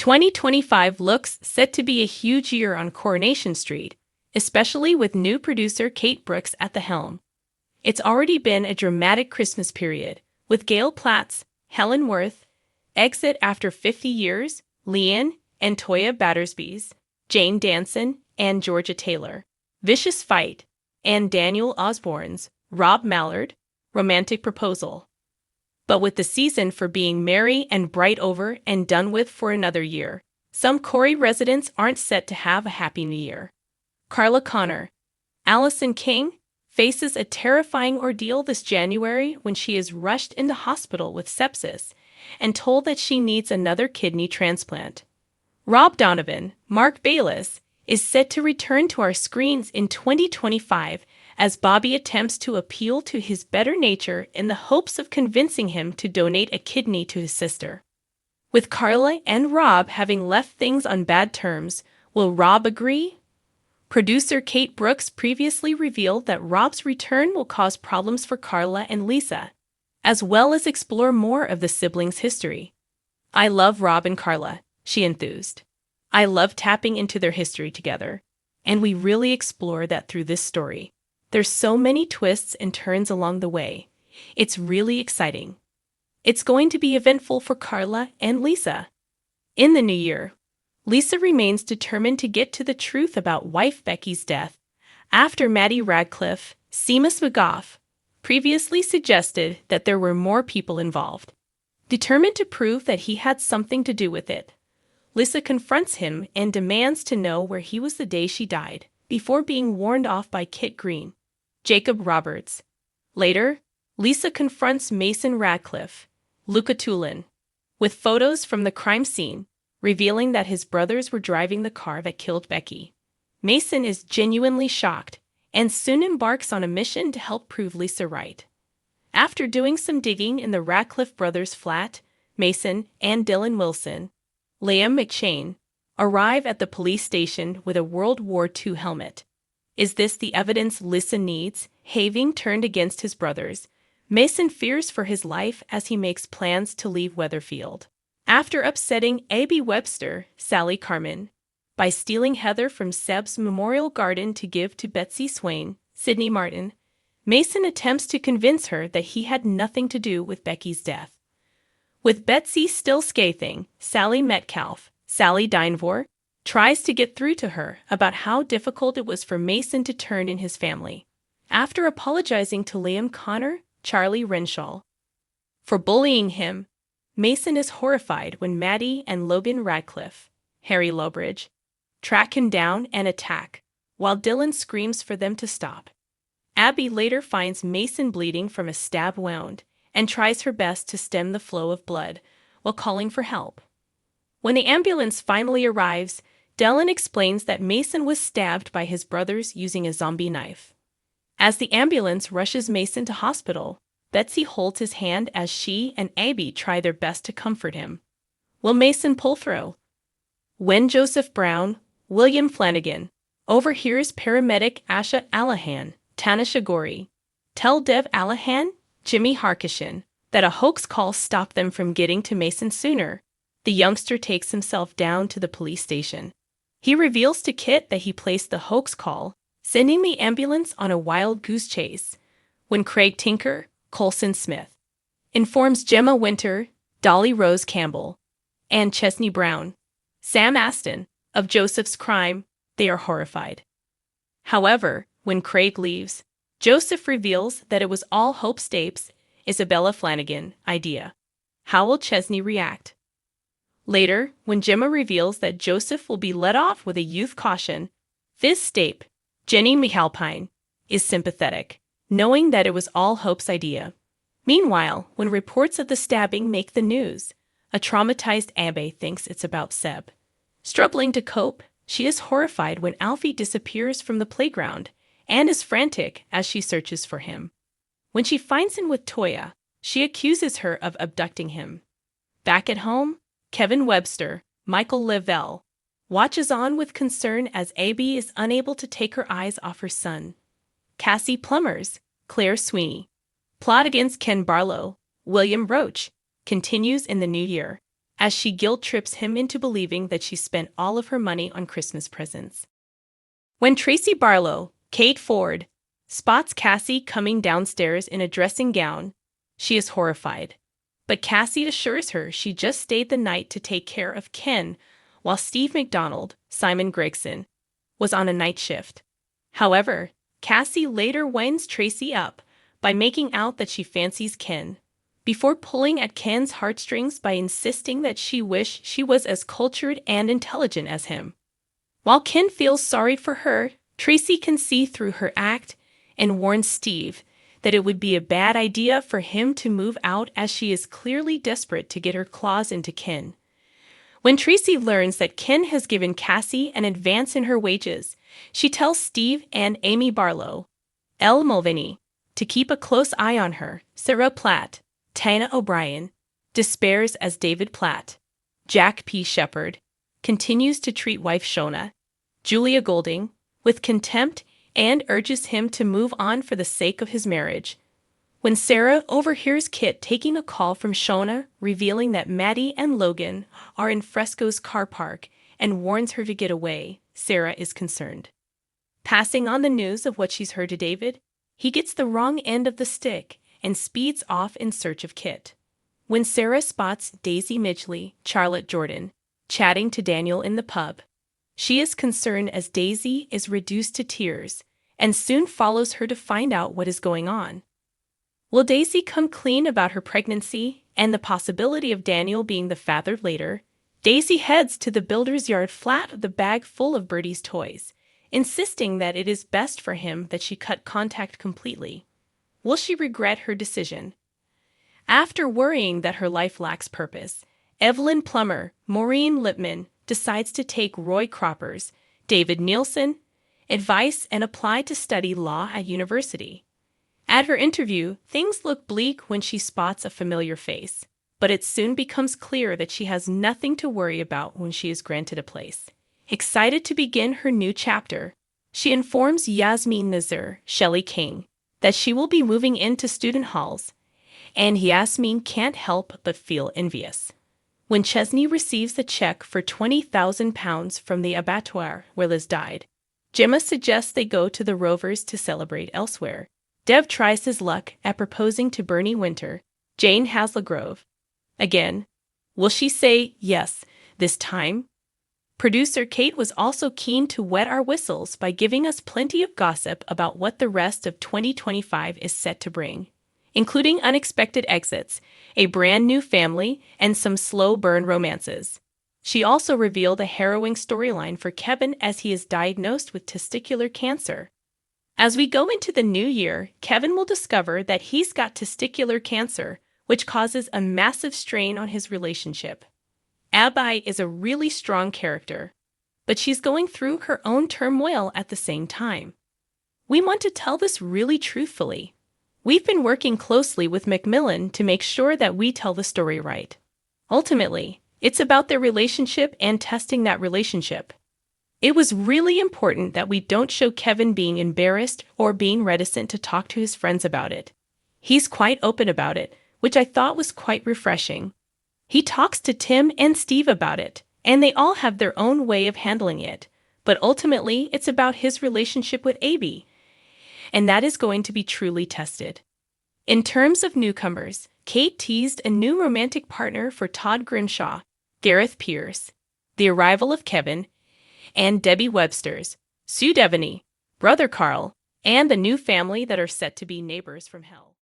2025 looks set to be a huge year on Coronation Street, especially with new producer Kate Brooks at the helm. It's already been a dramatic Christmas period, with Gail Platt's Helen Worth exit after 50 years, Leanne and Toya Battersby's Jane Danson and Georgia Taylor, Vicious Fight, and Daniel Osborne's Rob Mallard romantic proposal. But with the season for being merry and bright over and done with for another year, some Corey residents aren't set to have a happy new year. Carla Connor, Allison King, faces a terrifying ordeal this January when she is rushed into hospital with sepsis and told that she needs another kidney transplant. Rob Donovan, Mark Bayless, is set to return to our screens in 2025 as Bobby attempts to appeal to his better nature in the hopes of convincing him to donate a kidney to his sister. With Carla and Rob having left things on bad terms, will Rob agree? Producer Kate Brooks previously revealed that Rob's return will cause problems for Carla and Lisa, as well as explore more of the siblings' history. "I love Rob and Carla," she enthused. "I love tapping into their history together, and we really explore that through this story. There's so many twists and turns along the way. It's really exciting. It's going to be eventful for Carla and Lisa." In the new year, Lisa remains determined to get to the truth about wife Becky's death after Maddie Radcliffe, Seamus McGough, previously suggested that there were more people involved. Determined to prove that he had something to do with it, Lisa confronts him and demands to know where he was the day she died, before being warned off by Kit Green, Jacob Roberts. Later, Lisa confronts Mason Radcliffe, Luca Tulin, with photos from the crime scene, revealing that his brothers were driving the car that killed Becky. Mason is genuinely shocked and soon embarks on a mission to help prove Lisa right. After doing some digging in the Radcliffe brothers' flat, Mason and Dylan Wilson, Liam McShane, arrive at the police station with a World War II helmet. Is this the evidence Lisa needs? Having turned against his brothers, Mason fears for his life as he makes plans to leave Weatherfield. After upsetting Abby Webster, Sally Carmen, by stealing heather from Seb's memorial garden to give to Betsy Swain, Sidney Martin, Mason attempts to convince her that he had nothing to do with Becky's death. With Betsy still scathing, Sally Metcalf, Sally Dinevor, tries to get through to her about how difficult it was for Mason to turn in his family. After apologizing to Liam Connor, Charlie Renshaw, for bullying him, Mason is horrified when Maddie and Logan Radcliffe, Harry Lowbridge, track him down and attack, while Dylan screams for them to stop. Abby later finds Mason bleeding from a stab wound and tries her best to stem the flow of blood while calling for help. When the ambulance finally arrives, Dylan explains that Mason was stabbed by his brothers using a zombie knife. As the ambulance rushes Mason to hospital, Betsy holds his hand as she and Abby try their best to comfort him. Will Mason pull through? When Joseph Brown, William Flanagan, overhears paramedic Asha Allahan, Tanisha Gorey, tell Dev Allahan, Jimmy Harkishan, that a hoax call stopped them from getting to Mason sooner, the youngster takes himself down to the police station. He reveals to Kit that he placed the hoax call, sending the ambulance on a wild goose chase. When Craig Tinker, Colson Smith, informs Gemma Winter, Dolly Rose Campbell, and Chesney Brown, Sam Aston, of Joseph's crime, they are horrified. However, when Craig leaves, Joseph reveals that it was all Hope Stapes, Isabella Flanagan, idea. How will Chesney react? Later, when Gemma reveals that Joseph will be let off with a youth caution, Fizz Stape, Jenny Mihalpine, is sympathetic, knowing that it was all Hope's idea. Meanwhile, when reports of the stabbing make the news, a traumatized Abby thinks it's about Seb. Struggling to cope, she is horrified when Alfie disappears from the playground and is frantic as she searches for him. When she finds him with Toya, she accuses her of abducting him. Back at home, Kevin Webster, Michael Lavelle, watches on with concern as Abby is unable to take her eyes off her son. Cassie Plumbers, Claire Sweeney, plot against Ken Barlow, William Roach, continues in the new year, as she guilt-trips him into believing that she spent all of her money on Christmas presents. When Tracy Barlow, Kate Ford, spots Cassie coming downstairs in a dressing gown, she is horrified. But Cassie assures her she just stayed the night to take care of Ken, while Steve McDonald, Simon Gregson, was on a night shift. However, Cassie later winds Tracy up by making out that she fancies Ken, before pulling at Ken's heartstrings by insisting that she wished she was as cultured and intelligent as him. While Ken feels sorry for her, Tracy can see through her act and warns Steve that it would be a bad idea for him to move out, as she is clearly desperate to get her claws into Ken. When Tracy learns that Ken has given Cassie an advance in her wages, she tells Steve and Amy Barlow, Elle Mulvaney, to keep a close eye on her. Sarah Platt, Tina O'Brien, despairs as David Platt. Jack P. Shepard continues to treat wife Shona, Julia Golding, with contempt and urges him to move on for the sake of his marriage. When Sarah overhears Kit taking a call from Shona revealing that Maddie and Logan are in Fresco's car park and warns her to get away, Sarah is concerned. Passing on the news of what she's heard to David, he gets the wrong end of the stick and speeds off in search of Kit. When Sarah spots Daisy Midgley, Charlotte Jordan, chatting to Daniel in the pub, she is concerned as Daisy is reduced to tears and soon follows her to find out what is going on. Will Daisy come clean about her pregnancy and the possibility of Daniel being the father later? Daisy heads to the builder's yard flat with a bag full of Bertie's toys, insisting that it is best for him that she cut contact completely. Will she regret her decision? After worrying that her life lacks purpose, Evelyn Plummer, Maureen Lipman, decides to take Roy Cropper's, David Nielsen, advice and apply to study law at university. At her interview, things look bleak when she spots a familiar face, but it soon becomes clear that she has nothing to worry about when she is granted a place. Excited to begin her new chapter, she informs Yasmin Nazir, Shelley King, that she will be moving into student halls, and Yasmin can't help but feel envious. When Chesney receives the check for £20,000 from the abattoir where Liz died, Gemma suggests they go to the Rovers to celebrate elsewhere. Dev tries his luck at proposing to Bernie Winter, Jane Haslegrove. Again, will she say yes this time? Producer Kate was also keen to wet our whistles by giving us plenty of gossip about what the rest of 2025 is set to bring, including unexpected exits, a brand new family, and some slow burn romances. She also revealed a harrowing storyline for Kevin as he is diagnosed with testicular cancer. As we go into the new year, Kevin will discover that he's got testicular cancer, which causes a massive strain on his relationship. Abby is a really strong character, but she's going through her own turmoil at the same time. We want to tell this really truthfully. We've been working closely with Macmillan to make sure that we tell the story right. Ultimately, it's about their relationship and testing that relationship. It was really important that we don't show Kevin being embarrassed or being reticent to talk to his friends about it. He's quite open about it, which I thought was quite refreshing. He talks to Tim and Steve about it, and they all have their own way of handling it, but ultimately it's about his relationship with Abby, and that is going to be truly tested. In terms of newcomers, Kate teased a new romantic partner for Todd Grimshaw, Gareth Pierce, the arrival of Kevin, and Debbie Webster's, Sue Devaney, Brother Carl, and the new family that are set to be neighbors from hell.